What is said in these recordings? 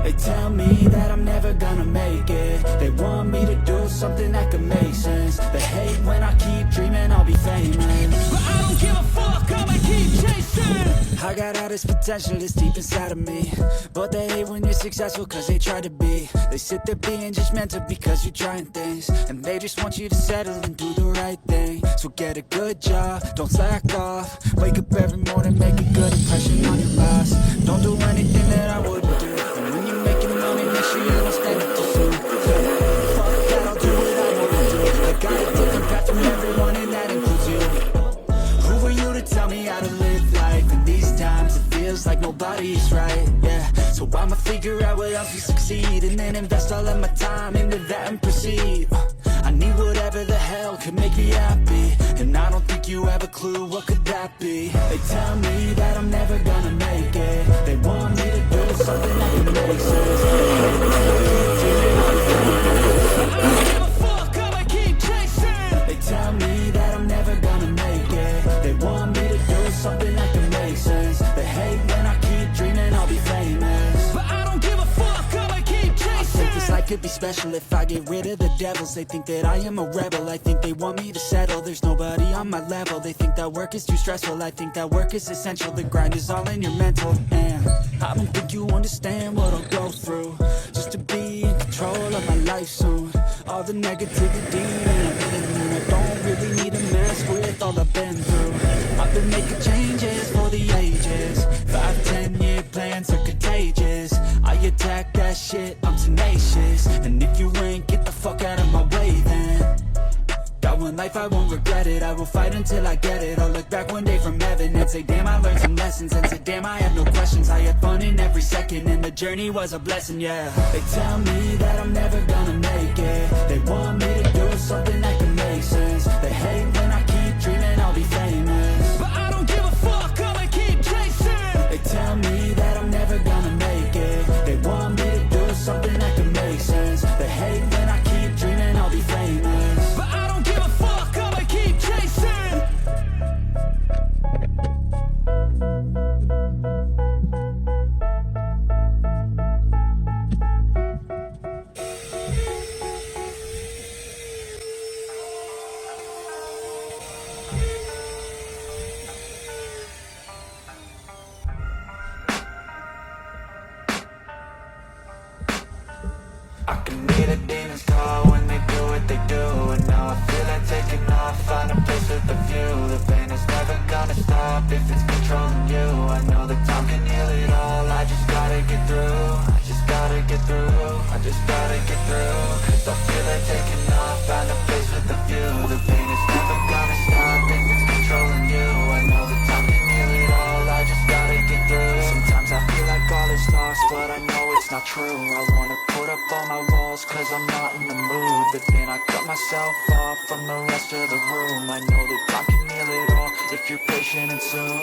They tell me that I'm never gonna make it. They want me to do something that could make sense. They hate when I keep dreaming I'll be famous, but I don't give a fuck, I'ma keep chasing. I got all this potential that's deep inside of me, but they hate when you're successful cause they try to be. They sit there being judgmental because you're trying things, and they just want you to settle and do the right thing. So get a good job, don't slack off. Wake up every morning, make a good impression on your boss. Don't do anything that I wouldn't do. And when you're making money, make sure you don't spend it too soon. Fuck that, I'll do what I wanna do. I got a different path from everyone and that includes you. Who are you to tell me how to live life? In these times it feels like nobody's right, yeah. So I'ma figure out what else we succeed, and then invest all of my time into that and proceed. I need whatever the hell could make me happy, and I don't think you have a clue what could that be. They tell me that I'm never gonna make it. They want me to do something that can make sense. I don't give a fuck, I'ma keep chasing. They tell me that I'm never gonna make it. They want me to do something that can make sense. They hate when I keep dreaming I'll be famous, but I don't give a fuck, I'ma keep chasing. I think this life could be special if I get rid of the devils. They think that I am a rebel, I think they want me to settle. There's nobody on my level. They think that work is too stressful, I think that work is essential. The grind is all in your mental, and I don't think you understand what I'll go through just to be in control of my life soon. All the negativity and I'm feeling new. I don't really need to mess with all I've been through. I've been making changes for the ages. 5-10 year plans are contagious. I attack that shit, I'm tenacious. And if you ain't, get the fuck out of my way then. Got one life, I won't regret it. I will fight until I get it. I'll look back one day from heaven and say damn, I learned some lessons. And say damn, I have no questions. I had fun in every second and the journey was a blessing, yeah. They tell me that I'm never gonna make it. They want me to do something that can make sense. They hate when I keep dreaming I'll be famous, but I don't give a fuck, I'ma keep chasing. They tell me that I'm never gonna make it. They want me to do something that can make sense. They hate when I keep dreaming I'll be famous, but I don't give a fuck, I'ma keep chasing. I can hear the demons call when they do what they do, and now I feel like taking off, find a place with a view. The pain is never gonna stop if it's controlling you. I know that time can heal it all, I just gotta get through. I just gotta get through, I just gotta get through. Cause I feel like taking off, find a place with a view. The pain is never gonna stop if it's controlling you. I know that time can heal it all, I just gotta get through. Sometimes I feel like all is lost, but I know it's not true. I wanna put up all my walls cause I'm not in the mood, but then I cut myself off from the rest of the room. I know that time can heal it all if you're patient and soon.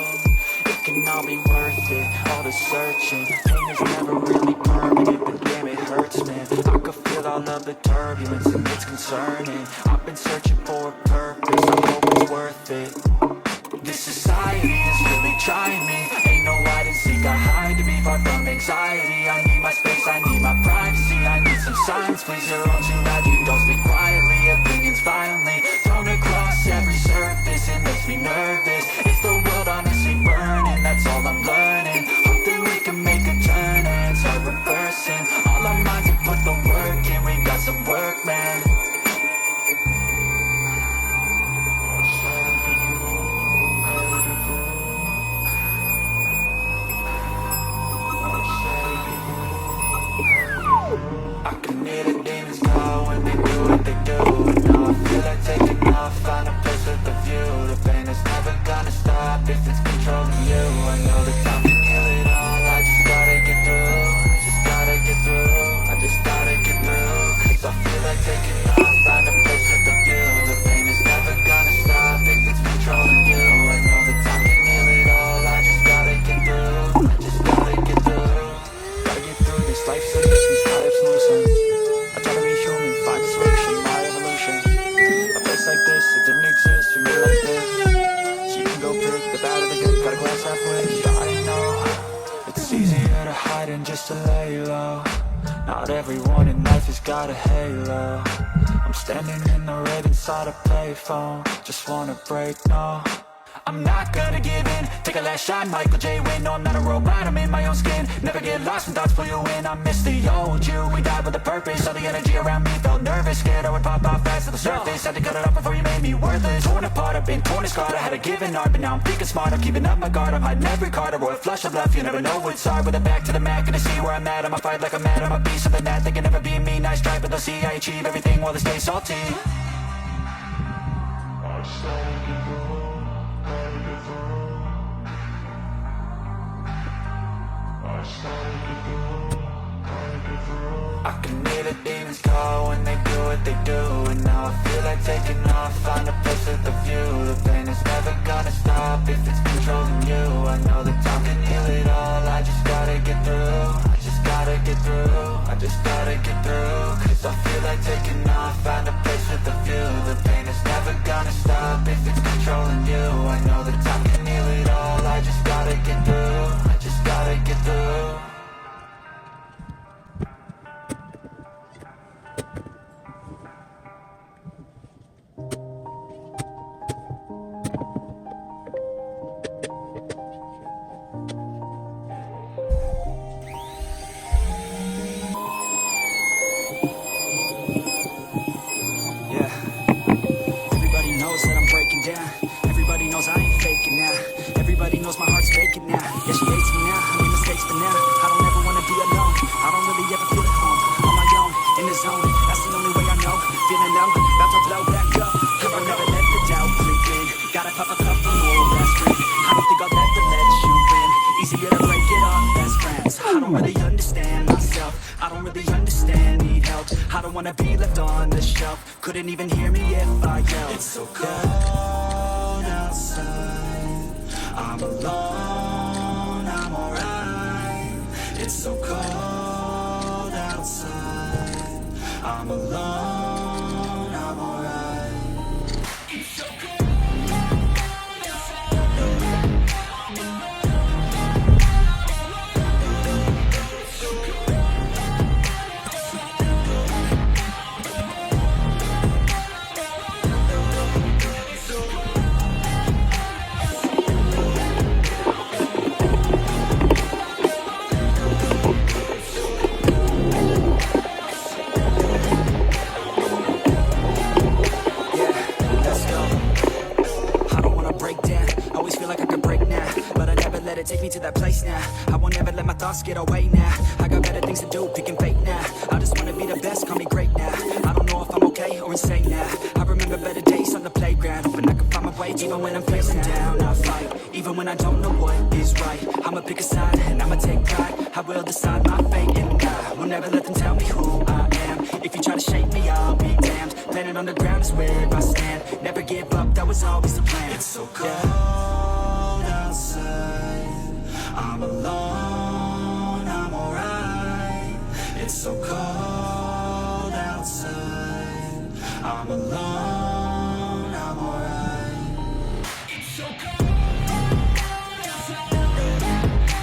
It can all be worth it, all the searching. Pain is never really permanent, but damn it hurts, man. I could feel all of the turbulence and it's concerning. I've been searching for a purpose, I hope it's worth it. This society is really trying me. Ain't no hide and seek, I hide to be far from anxiety. I need my space, I need my privacy. I need some silence, please, you're all too loud. You don't speak quietly, opinions violently thrown across every surface. It makes me nervous, it's the world honestly burning. That's all I'm learning, hope that we can make a turn and start reversing. All our minds have put the work in, we got some work, man. I can hear the demons call when they do I'm standing in the red inside a payphone. Just wanna break, no, I'm not gonna give in. Take a last shot, Michael J. Win. No, I'm not a robot, I'm in my own skin. Never get lost when thoughts pull you in. I miss the old you, we died with a purpose. All the energy around me felt nervous. Scared I would pop off fast to the surface. Had to cut it off before you made me worthless. Torn apart, I've been torn and scarred. I had a given art, but now I'm thinking smart. I'm keeping up my guard, I'm hiding every card. A royal flush of love, you never know what's hard. With a back to the mat, gonna see where I'm at. I'ma fight like I'm mad, I'ma be something that they can never be me. Nice try, but they'll see I achieve everything while they stay salty. I can hear the demons call when they do what they do. And now I feel like taking off, find a place with a view. The pain is never gonna stop if it's controlling you. I know that time can heal it all, I just gotta get through. I just gotta get through, I just gotta get through. Cause I feel like taking off, find a place with a view. The pain is never gonna stop if it's controlling you. I know that time can heal it all, I just gotta get through. I just gotta get through. I ain't faking now. Everybody knows my heart's faking now. Yeah, she hates me now, I made mistakes but now I don't ever wanna be alone. I don't really ever feel at home. On my own, in the zone, that's the only way I know. Feeling low, about to blow back up. Cause I'll never let the doubt creep in. Gotta pop a couple more aspirin. I don't think I'll ever let you in. Easier to break it off best friends. I don't really understand myself, I don't really understand, need help. I don't wanna be left on the shelf. Couldn't even hear me if I yelled. It's so cold outside, I'm alone, I'm alright. It's so cold outside, I'm alone, I'm alright. It's so cold outside, I'm alone. Take me to that place now. I won't ever let my thoughts get away now. I got better things to do, picking fate now. I just wanna be the best, call me great now. I don't know if I'm okay or insane now. I remember better days on the playground, hoping I can find my way. Even when I'm feeling down, I fight. Even when I don't know what is right, I'ma pick a side and I'ma take pride. I will decide my fate and I will never let them tell me who I am. If you try to shake me, I'll be damned. Planet on the ground is where I stand. Never give up, that was always the plan. It's so cold outside, I'm alone, I'm alright. It's so cold outside, I'm alone, I'm alright. It's so cold outside, I'm alone.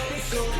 It's so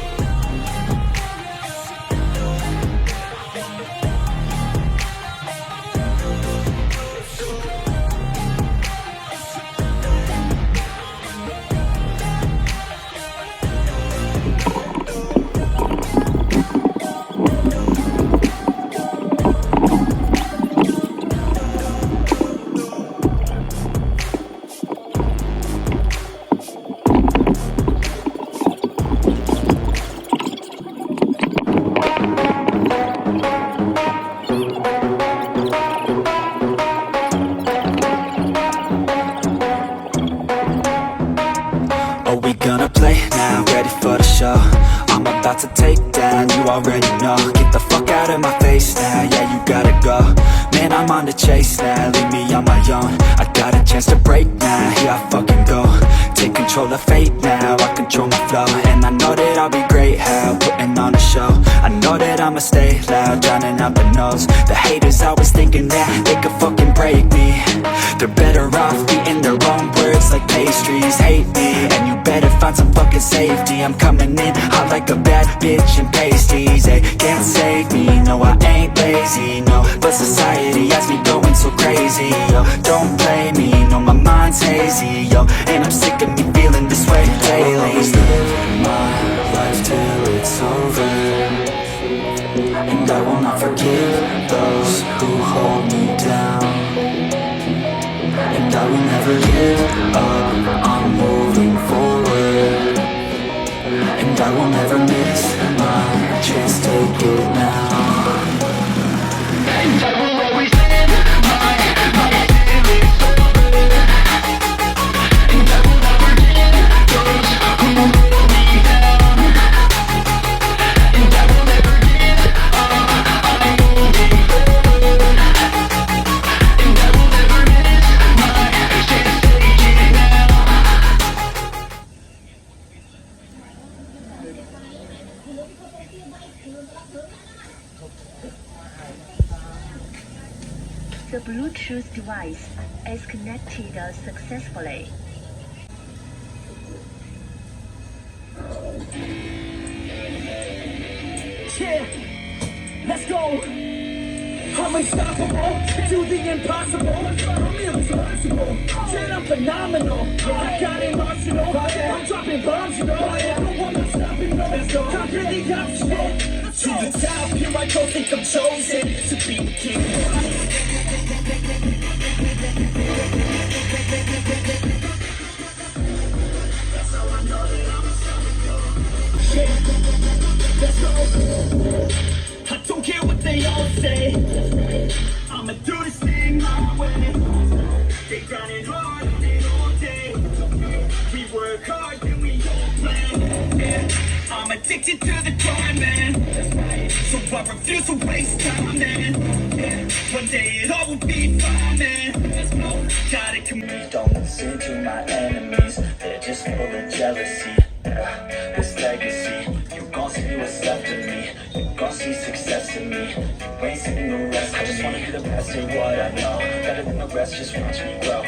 Are we gonna play now? Ready for the show? I'm about to take down, you already know. Get the fuck out of my face now, yeah, you gotta go. Man, I'm on the chase now, leave me on my own. I got a chance to break now, here I fucking go. Take control of fate now, I control my flow. And I know that I'll be great, how putting on a show. I know that I'ma stay loud, drowning out the noise. The haters always thinking that they could fucking break me. They're better off beating their own words find some fucking safety. I'm coming in hot like a bad bitch and pasties. They can't save me, no I ain't lazy, no. But society has me going so crazy, yo. Don't play me, no my mind's hazy, yo. And I'm sick of me feeling this way daily. I'll always live my life till it's over, and I will not forgive those who hold me down. And I will never give up, I'm moving forward, and I will never miss my chance, take it now. And I will always live my life till it's over, and I will never give those who hold me down. And I will never give up, I'm moving forward, and I will never miss my chance, take it now. The Bluetooth device is connected successfully. Yeah, let's go. I'm unstoppable, do the impossible. I'm irresponsible, said I'm phenomenal. I got emotional, I'm dropping bombs, you know. No one is stopping, no. Top of the option, to the top, here I go, think I'm chosen to be the king. That's how I know that I'm unstoppable. Yeah, let's go. I don't care what they all say, I'ma do this thing my way. They grinding hard on it all day, we work hard then we all play. Yeah, I'm addicted to the grind, man, so I refuse to waste time, man. Yeah, one day it all will be fine, man. Gotta commit. Don't listen to my enemies, they're just full of jealousy. This legacy, you gon' see what's left of me, you gon' see success in me, you ain't seen the rest. I just wanna be the best at what I know, better than the rest, just watch me grow.